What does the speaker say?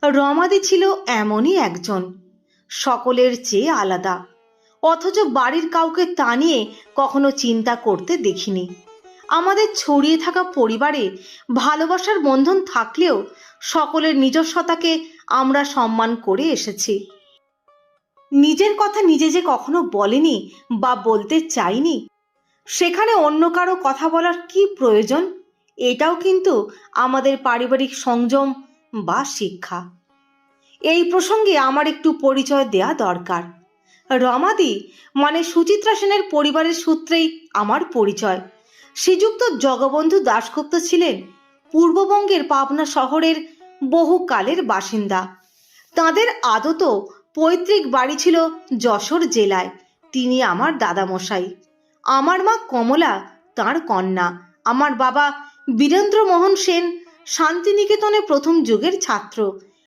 রমাদি ছিল এমনই একজন, সকলের চেয়ে আলাদা, অথচ বাড়ির কাউকে তা নিয়ে কখনো চিন্তা করতে দেখিনি। আমাদের ছড়িয়ে থাকা পরিবারে ভালোবাসার বন্ধন থাকলেও সকলের নিজস্বতাকে আমরা সম্মান করে এসেছি। নিজের কথা নিজে যে কখনো বলেনি বা বলতে চাইনি, সেখানে অন্য কারো কথা বলার কি প্রয়োজন? এটাও কিন্তু আমাদের পারিবারিক সংযম বা শিক্ষা। এই প্রসঙ্গে আমার একটু পরিচয় দেয়া দরকার। রমাদি মানে সুচিত্রা সেনের পরিবারের সূত্রেই আমার পরিচয়। শ্রীযুক্ত জগবন্ধু দাশগুপ্ত ছিলেন পূর্ববঙ্গের পাবনা শহরের বহুকালের বাসিন্দা। তাঁদের আদত পৈতৃক বাড়ি ছিল যশোর জেলায়। তিনি আমার দাদামশাই। আমার মা কমলা তাঁর কন্যা। আমার বাবা বীরেন্দ্রমোহন সেন শান্তিনিকেতনে প্রথম যুগের ছাত্র।